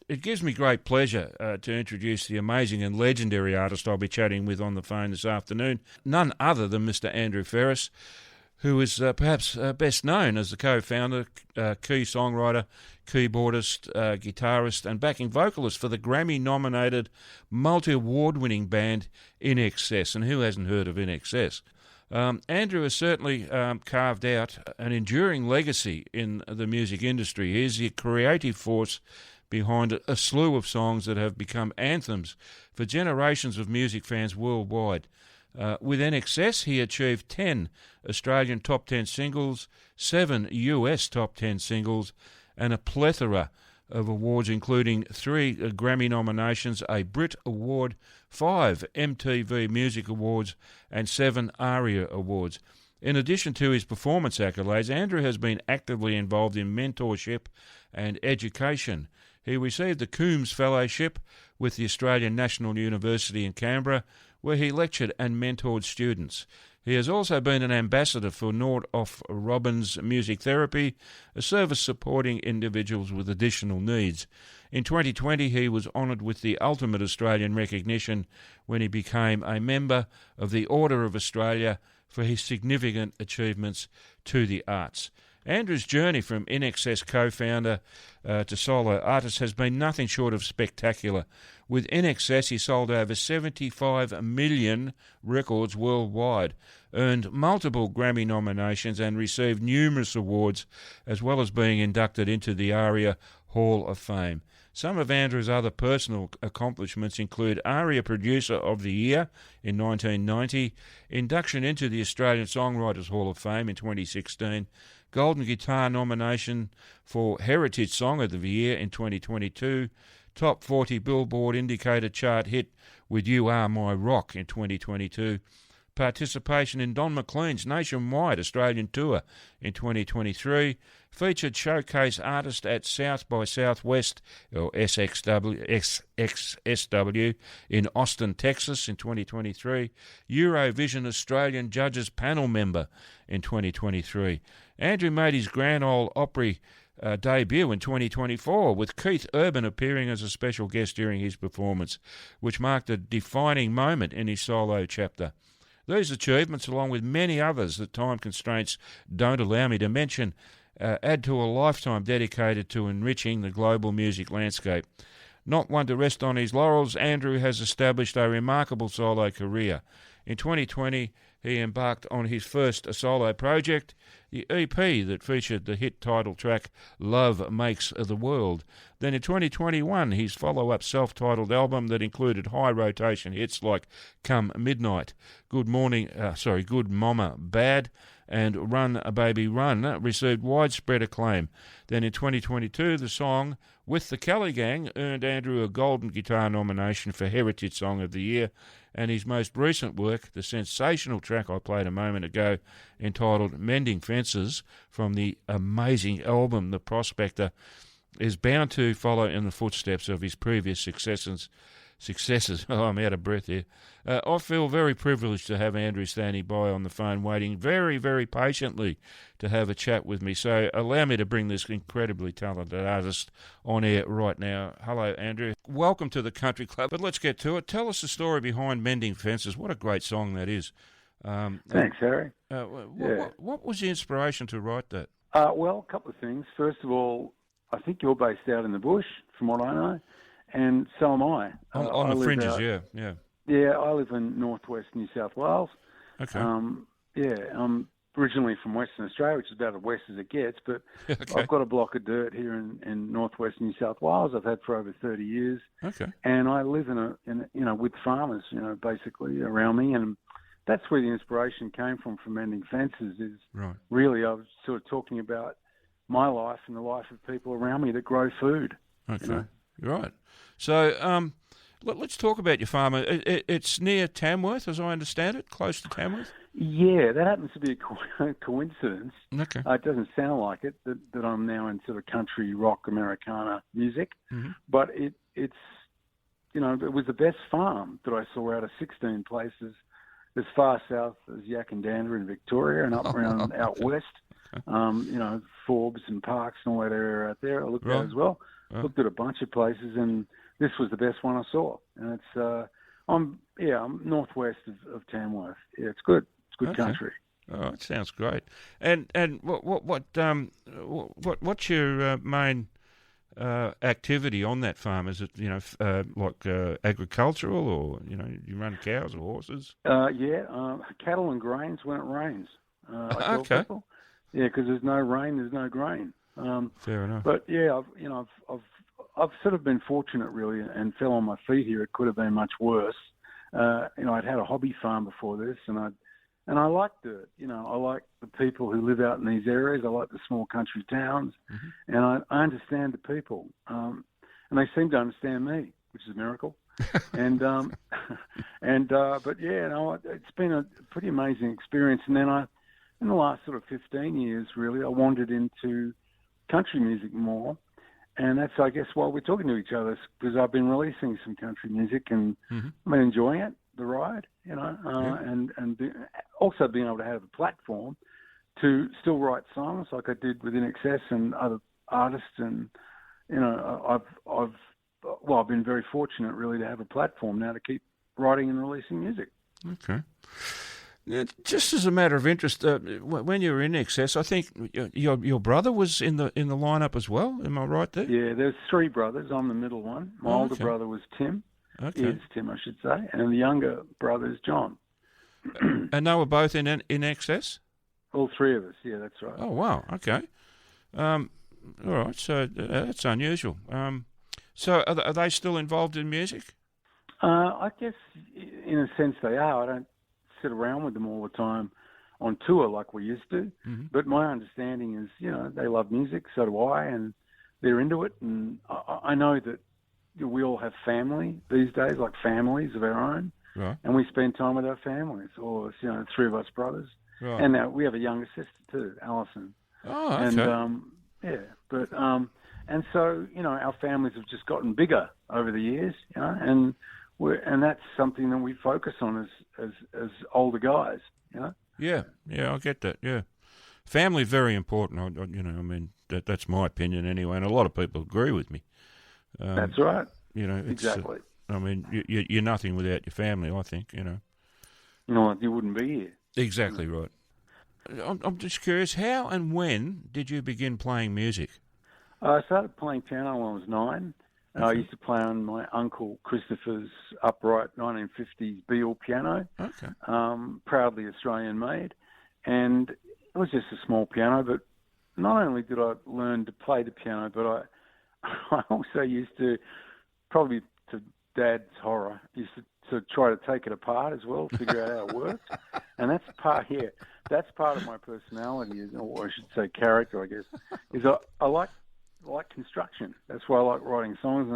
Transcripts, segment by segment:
It gives me great pleasure to introduce the amazing and legendary artist I'll be chatting with on the phone this afternoon, none other than Mr. Andrew Farriss, who is perhaps best known as the co-founder, key songwriter, keyboardist, guitarist and backing vocalist for the Grammy-nominated, multi-award-winning band In Excess. And who hasn't heard of In Excess? Andrew has certainly carved out an enduring legacy in the music industry. He is the creative force behind a slew of songs that have become anthems for generations of music fans worldwide. With NXS, he achieved 10 Australian top 10 singles, 7 US top 10 singles, and a plethora of awards, including 3 Grammy nominations, a Brit Award, 5 MTV Music Awards, and 7 ARIA Awards. In addition to his performance accolades, Andrew has been actively involved in mentorship and education. He received the Coombs Fellowship with the Australian National University in Canberra, where he lectured and mentored students. He has also been an ambassador for Nordoff Robbins Music Therapy, a service supporting individuals with additional needs. In 2020, he was honoured with the ultimate Australian recognition when he became a member of the Order of Australia for his significant achievements to the arts. Andrew's journey from In Excess co-founder to solo artist has been nothing short of spectacular. With In Excess, he sold over 75 million records worldwide, earned multiple Grammy nominations and received numerous awards, as well as being inducted into the ARIA Hall of Fame. Some of Andrew's other personal accomplishments include ARIA Producer of the Year in 1990, induction into the Australian Songwriters Hall of Fame in 2016, Golden Guitar nomination for Heritage Song of the Year in 2022, Top 40 Billboard Indicator chart hit with You Are My Rock in 2022, participation in Don McLean's nationwide Australian tour in 2023, featured showcase artist at South by Southwest, or SXSW, in Austin, Texas in 2023, Eurovision Australian Judges Panel member in 2023. Andrew made his Grand Ole Opry debut in 2024, with Keith Urban appearing as a special guest during his performance, which marked a defining moment in his solo chapter. These achievements, along with many others that time constraints don't allow me to mention, add to a lifetime dedicated to enriching the global music landscape. Not one to rest on his laurels, Andrew has established a remarkable solo career. In 2020, he embarked on his first solo project, the EP that featured the hit title track Love Makes the World. Then in 2021, his follow-up self-titled album that included high rotation hits like Come Midnight, Good Mama Bad, and Run Baby Run received widespread acclaim. Then in 2022, the song With the Kelly Gang earned Andrew a Golden Guitar nomination for Heritage Song of the Year, and his most recent work, the sensational track I played a moment ago, entitled Mending Fences, from the amazing album The Prospector, is bound to follow in the footsteps of his previous successes. Oh, I'm out of breath here. I feel very privileged to have Andrew standing by on the phone, waiting very, very patiently to have a chat with me. So allow me to bring this incredibly talented artist on air right now. Hello, Andrew. Welcome to the Country Club. But let's get to it. Tell us the story behind Mending Fences. What a great song that is. Thanks, Harry. What was the inspiration to write that? Well, a couple of things. First of all, I think you're based out in the bush, from what I know. And so am I. On the fringes, yeah. Yeah, I live in northwest New South Wales. Okay. I'm originally from Western Australia, which is about as west as it gets, but Okay. I've got a block of dirt here in northwest New South Wales. I've had for over 30 years. Okay. And I live with farmers, basically around me, and that's where the inspiration came from Mending Fences. Is Right. really I was sort of talking about my life and the life of people around me that grow food. Okay. Right. So let's talk about your farm. It's near Tamworth, as I understand it, close to Tamworth? Yeah, that happens to be a coincidence. Okay. It doesn't sound like it, that I'm now in sort of country rock Americana music. Mm-hmm. But it's, it was the best farm that I saw out of 16 places as far south as Yackandandah in Victoria and up around out west. Forbes and Parks and all that area out there I looked at as well. looked at a bunch of places, and this was the best one I saw. And it's I'm northwest of Tamworth. Yeah, it's good. It's good country. Oh, it sounds great. And what's your main activity on that farm? Is it agricultural, or you run cows or horses? Cattle and grains when it rains. I tell people. Yeah, because there's no rain, there's no grain. Fair enough. But yeah, I've sort of been fortunate really, and fell on my feet here. It could have been much worse. I'd had a hobby farm before this, and I liked it. I like the people who live out in these areas. I like the small country towns, and I understand the people, and they seem to understand me, which is a miracle. But yeah, it's been a pretty amazing experience. And then in the last sort of 15 years, really, I wandered into country music more. And that's, I guess, why we're talking to each other, because I've been releasing some country music, and I've been enjoying it, the ride, and also being able to have a platform to still write songs like I did with In Excess and other artists. And, I've been very fortunate, really, to have a platform now to keep writing and releasing music. Okay. Now, just as a matter of interest, when you were In Excess, I think your brother was in the lineup as well. Am I right there? Yeah, there's three brothers. I'm the middle one. My older brother was Tim. Okay. Is Tim, I should say, and the younger brother is John. And they were both in Excess? All three of us. Yeah, that's right. Oh wow. Okay. All right. So that's unusual. So are they still involved in music? I guess, in a sense, they are. I don't sit around with them all the time on tour like we used to. But my understanding is, they love music, so do I, and they're into it. And I know that we all have family these days, like families of our own, right. And we spend time with our families, or three of us brothers, right. And now we have a younger sister too, Alison. Oh, okay. And and so our families have just gotten bigger over the years, and that's something that we focus on as older guys, Yeah, I get that. Yeah, family very important. That's my opinion anyway, and a lot of people agree with me. That's right. Exactly. You're nothing without your family. I think. You wouldn't be here. Exactly right. I'm just curious, how and when did you begin playing music? I started playing piano when I was 9. Okay. I used to play on my uncle Christopher's upright 1950s Beale piano, okay. Proudly Australian made, and it was just a small piano. But not only did I learn to play the piano, but I also used to, probably to Dad's horror, to try to take it apart as well, figure out how it worked. And that's part of my personality, or I should say character, I guess, is I like construction. That's why I like writing songs,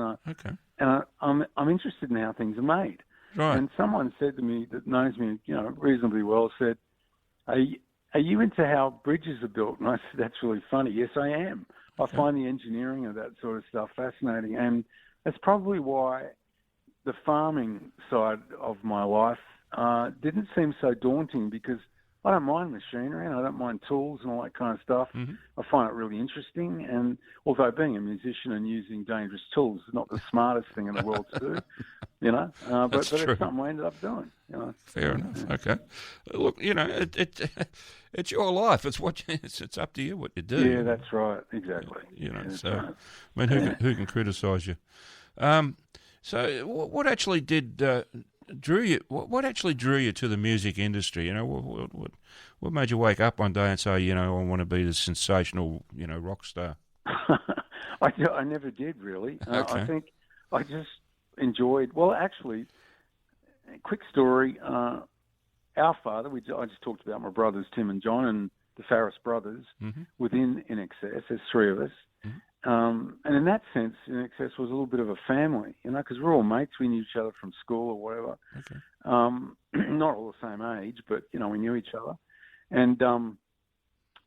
and I'm interested in how things are made. Right. And someone said to me that knows me, reasonably well, said, "Are you into how bridges are built?" And I said, "That's really funny." Yes, I am. Okay. I find the engineering of that sort of stuff fascinating, and that's probably why the farming side of my life didn't seem so daunting, because I don't mind machinery and I don't mind tools and all that kind of stuff. Mm-hmm. I find it really interesting. And although being a musician and using dangerous tools is not the smartest thing in the world to do, but it's something I ended up doing. Fair enough. Okay. Look, it's your life. It's up to you what you do. Yeah, that's right. Exactly. Right. I mean, who can criticise you? So what actually drew you? What actually drew you to the music industry? What made you wake up one day and say, I want to be the sensational, rock star? I never did really. Okay. I think I just enjoyed. Well, actually, quick story. Our father. I just talked about my brothers Tim and John and the Farriss brothers. Mm-hmm. Within In Excess, there's three of us. Mm-hmm. And in that sense, In Excess was a little bit of a family, because we're all mates. We knew each other from school or whatever. Okay. Not all the same age, but, we knew each other. And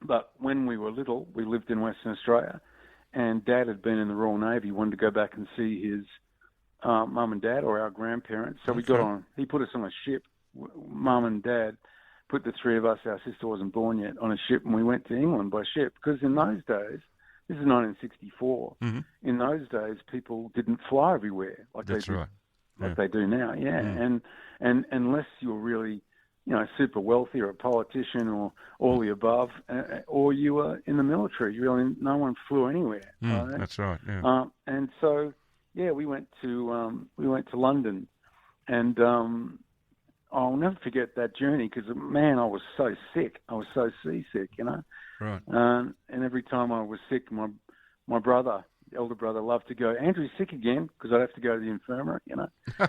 but when we were little, we lived in Western Australia, and Dad had been in the Royal Navy, wanted to go back and see his mum and dad, or our grandparents. So we got on, he put us on a ship, Mum and Dad put the three of us, our sister wasn't born yet, on a ship, and we went to England by ship, because in those days, This is 1964. Mm-hmm. In those days, people didn't fly everywhere like That's they do, right. like they do now. Yeah, and unless you're really, super wealthy or a politician or all the above, or you were in the military, really no one flew anywhere. Right? That's right. Yeah. And so, we went to London, and I'll never forget that journey because, man, I was so sick. I was so seasick, Right. And every time I was sick, my brother, the elder brother, loved to go, Andrew's sick again, because I'd have to go to the infirmary,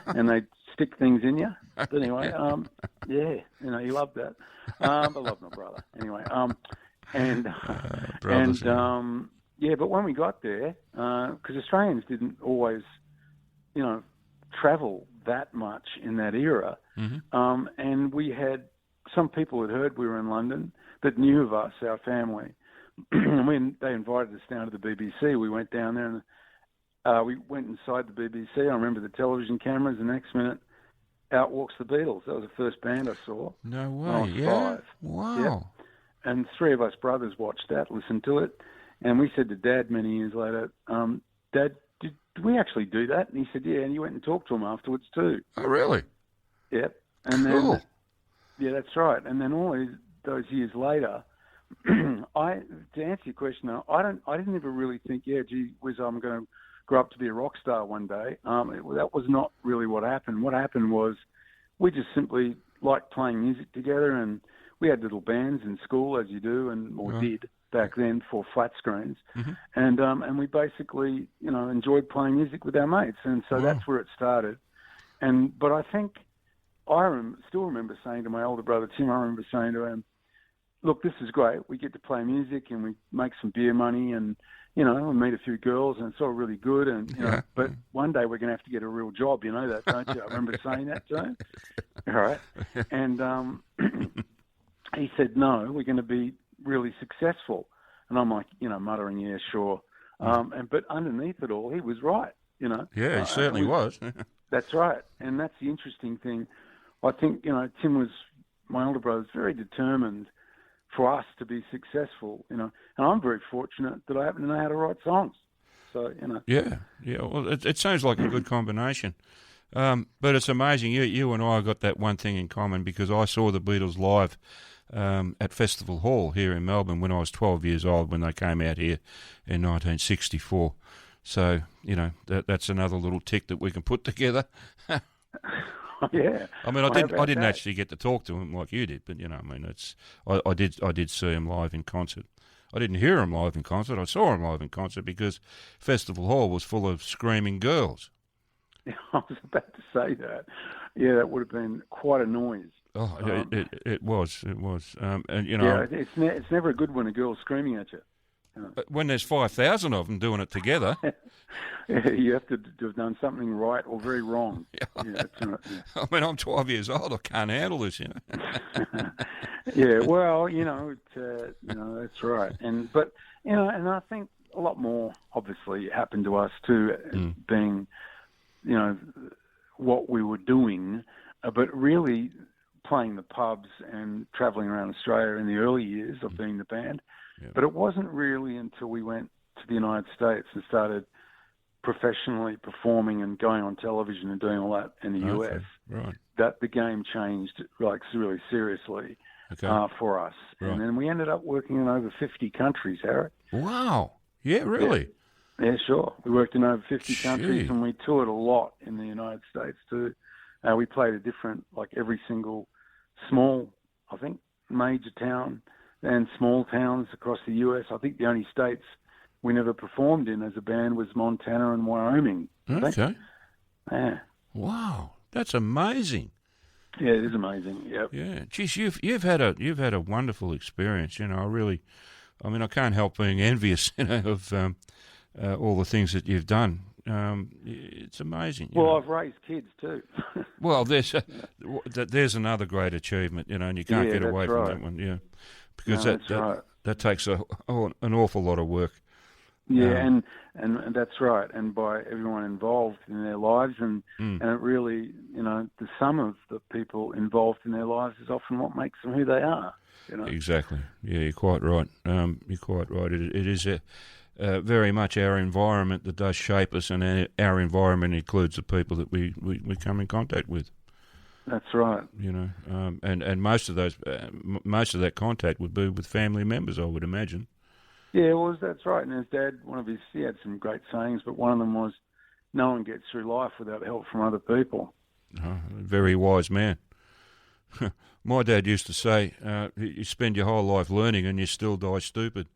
and they'd stick things in you. But anyway, he loved that. I love my brother. Anyway, brothers, but when we got there, because Australians didn't always, travel that much in that era, and we had some people had heard we were in London that knew of us, our family. When they invited us down to the BBC, we went down there and we went inside the BBC. I remember the television cameras. The next minute, out walks the Beatles. That was the first band I saw. No way. When I was 5. Wow. Yep. And 3 of us brothers watched that, listened to it, and we said to Dad many years later, Dad, did we actually do that? And he said, yeah, and you went and talked to him afterwards too. Oh, really? Yep. And cool. Then, yeah, that's right. And then all those years later, to answer your question, I didn't ever really think, gee whiz, I'm going to grow up to be a rock star one day. That was not really what happened. What happened was we just simply liked playing music together, and we had little bands in school, as you do, or did back then, for flat screens, and we basically, enjoyed playing music with our mates, and so that's where it started. But I think still remember saying to my older brother Tim, I remember saying to him, look, this is great. We get to play music and we make some beer money and, we meet a few girls and it's all really good. And, but one day we're going to have to get a real job. You know that, don't you? I remember saying that to him. All right. And he said, no, we're going to be really successful. And I'm like, muttering, yeah, sure. But underneath it all, he was right, Yeah, he certainly was. That's right. And that's the interesting thing. I think, Tim was, my older brother, was very determined for us to be successful, and I'm very fortunate that I happen to know how to write songs. So, Yeah. Well, it sounds like a good combination. But it's amazing. You and I got that one thing in common because I saw the Beatles live at Festival Hall here in Melbourne when I was 12 years old when they came out here in 1964. So, that's another little tick that we can put together. Yeah. I mean, I didn't actually get to talk to him like you did, but I did see him live in concert. I didn't hear him live in concert. I saw him live in concert because Festival Hall was full of screaming girls. Yeah, I was about to say that. Yeah, that would have been quite a noise. Oh, it was. And it's never a good when a girl's screaming at you. When there's 5,000 of them doing it together, you have to have done something right or very wrong. Yeah, I mean, I'm 12 years old. I can't handle this, Yeah, well, that's right. And I think a lot more obviously happened to us too, being, what we were doing, but really playing the pubs and travelling around Australia in the early years of being the band. Yep. But it wasn't really until we went to the United States and started professionally performing and going on television and doing all that in the US that the game changed really seriously for us. Right. And then we ended up working in over 50 countries, Eric. Wow. Yeah, really? Yeah, sure. We worked in over 50 countries and we toured a lot in the United States too. We played a different, every single small, I think, major town and small towns across the US. I think the only states we never performed in as a band was Montana and Wyoming. Okay. Yeah. Wow, that's amazing. Yeah, it is amazing. Yep. Yeah. Geez, you've had a wonderful experience. I can't help being envious, of all the things that you've done. It's amazing. Well, I've raised kids too. Well, there's another great achievement, and you can't get away from that one. Yeah. Because that takes an awful lot of work. Yeah, and that's right. And by everyone involved in their lives, and it really, the sum of the people involved in their lives is often what makes them who they are. Exactly. Yeah, you're quite right. You're quite right. It is very much our environment that does shape us, and our environment includes the people that we come in contact with. That's right. And most of most of that contact would be with family members, I would imagine. Yeah, well, that's right. And his dad, he had some great sayings, but one of them was, "No one gets through life without help from other people." Oh, very wise man. My dad used to say, "You spend your whole life learning, and you still die stupid."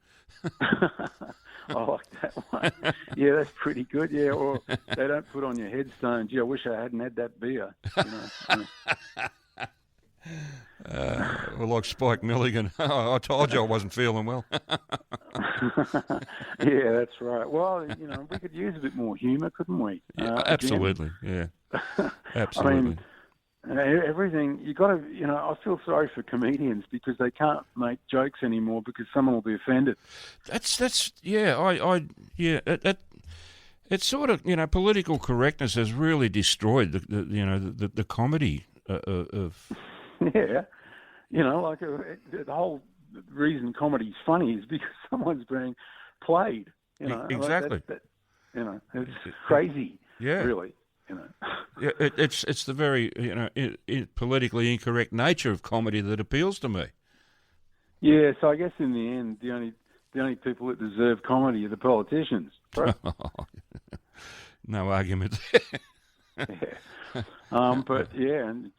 I like that one. Yeah, that's pretty good. Yeah, or they don't put on your headstone, "Gee, I wish I hadn't had that beer." Well, like Spike Milligan, I told you I wasn't feeling well. Yeah, that's right. Well, we could use a bit more humour, couldn't we? Absolutely, yeah. Absolutely. I mean, everything, you got to, I feel sorry for comedians because they can't make jokes anymore because someone will be offended. It's sort of, political correctness has really destroyed the comedy of. Yeah, the whole reason comedy's funny is because someone's being played. Exactly. It's crazy. Yeah, really. Yeah, it's the very politically incorrect nature of comedy that appeals to me. Yeah, so I guess in the end, the only people that deserve comedy are the politicians. Right? No argument. Yeah. But yeah, and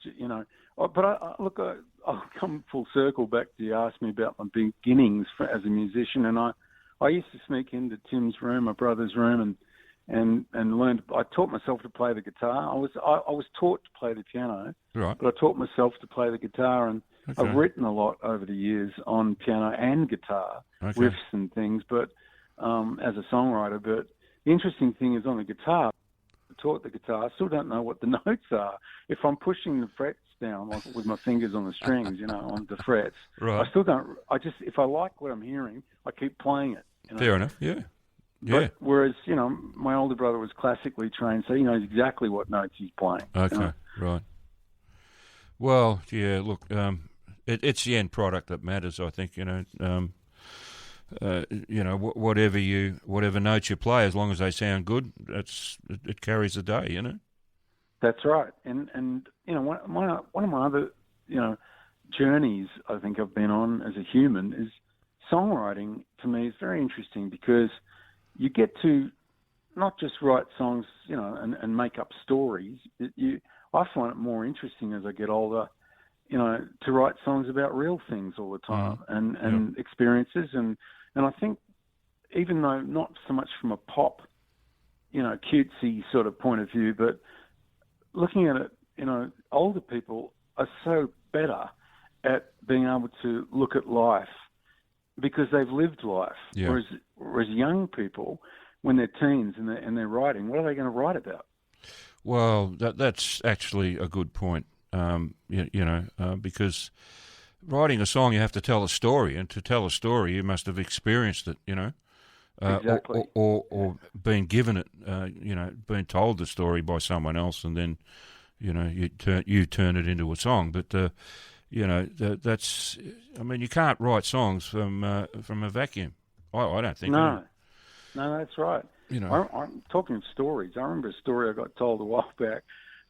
look, I'll come full circle back to you asked me about my beginnings as a musician, and I used to sneak into Tim's room, my brother's room, and learned. I taught myself to play the guitar. I was taught to play the piano, right? But I taught myself to play the guitar, and okay. I've written a lot over the years on piano and guitar, okay. riffs and things. But as a songwriter, but the interesting thing is on the guitar. I taught the guitar. I still don't know what the notes are. If I'm pushing the frets down like with my fingers on the strings, on the frets, right. I still don't. If I like what I'm hearing, I keep playing it. Fair enough. Yeah. Yeah. But whereas, my older brother was classically trained, so he knows exactly what notes he's playing. Okay, right. Well, yeah, look, it's the end product that matters, I think, whatever notes you play, as long as they sound good, it carries the day, That's right. And one of my other, journeys I think I've been on as a human is songwriting. To me is very interesting because you get to not just write songs, and make up stories. I find it more interesting as I get older, to write songs about real things all the time and experiences. And I think even though not so much from a pop, cutesy sort of point of view, but looking at it, older people are so better at being able to look at life because they've lived life. Yeah. Whereas young people, when they're teens and they're writing, what are they going to write about? Well, that's actually a good point. Because writing a song, you have to tell a story, and to tell a story, you must have experienced it. Exactly. Or been given it. Been told the story by someone else, and then you turn it into a song. But that's. I mean, you can't write songs from a vacuum. I don't think. No, that's right. I'm talking of stories. I remember a story I got told a while back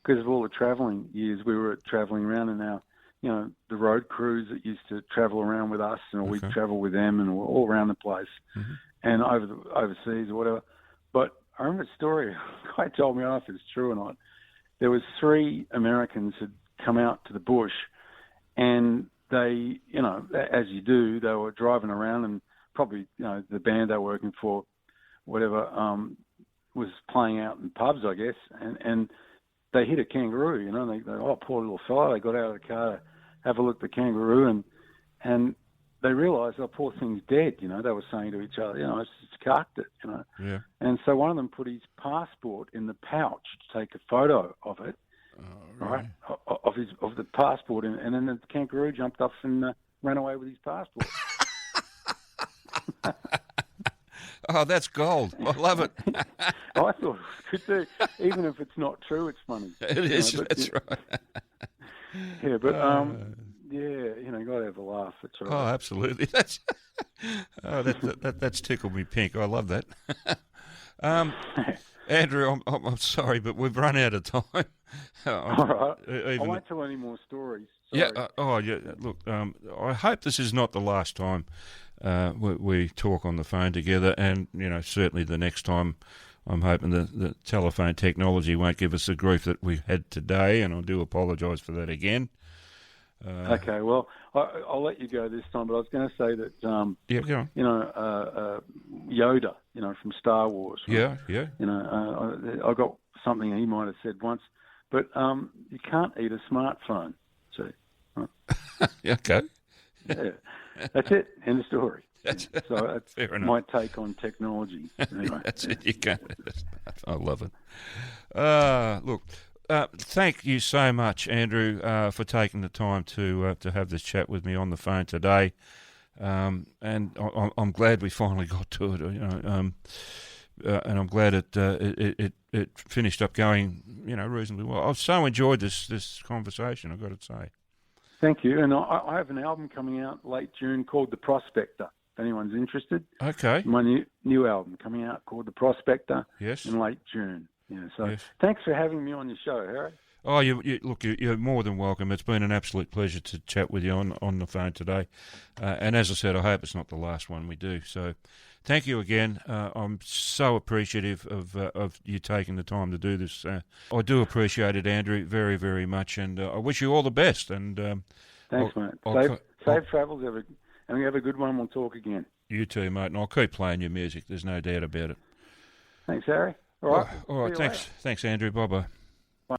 because of all the travelling years we were travelling around, and now, the road crews that used to travel around with us, and we'd travel with them, and we're all around the place, and overseas or whatever. But I remember a story. A guy told me, I don't know if it's true or not. There was 3 Americans had come out to the bush, and they, as you do, they were driving around, and probably, the band they were working for, whatever, was playing out in pubs, I guess, and they hit a kangaroo, and they oh, poor little fella. They got out of the car to have a look at the kangaroo, and they realised, oh, poor thing's dead, they were saying to each other, it's carked it, Yeah. And so one of them put his passport in the pouch to take a photo of it, right? Of the passport, and then the kangaroo jumped off and ran away with his passport. Oh, that's gold. I love it. I thought it was good too. Even if it's not true, it's funny. It is, that's right. Yeah, but Yeah, got to have a laugh. That's all Oh, right. absolutely. That's tickled me pink. I love that. Andrew, I'm sorry, but we've run out of time. All right. I Even won't tell any more stories. yeah. Sorry. Yeah. Look, I hope this is not the last time we talk on the phone together, and certainly the next time. I'm hoping the telephone technology won't give us the grief that we had today, and I do apologise for that again. Okay, well, I'll let you go this time, but I was going to say that, Yeah, go on. Yoda, from Star Wars. Right? Yeah. I got something he might have said once, but you can't eat a smartphone. See, right? Okay. Yeah, that's it. End of story. So that's fair enough. my take on technology. Anyway. That's it. You can't. I love it. Look. Thank you so much, Andrew, for taking the time to have this chat with me on the phone today, and I'm glad we finally got to it. And I'm glad it finished up going reasonably well. I've so enjoyed this conversation, I've got to say. Thank you, and I have an album coming out late June called The Prospector. If anyone's interested, Okay. My new album coming out called The Prospector. Yes. In late June. So yes. Thanks for having me on your show, Harry. Oh, you're more than welcome. It's been an absolute pleasure to chat with you on the phone today. And as I said, I hope it's not the last one we do. So thank you again. I'm so appreciative of you taking the time to do this. I do appreciate it, Andrew, very, very much. And I wish you all the best. And thanks, mate. Safe travels, and we have a good one. We'll talk again. You too, mate. And I'll keep playing your music. There's no doubt about it. Thanks, Harry. All right. All right. Thanks, Andrew. Bye-bye.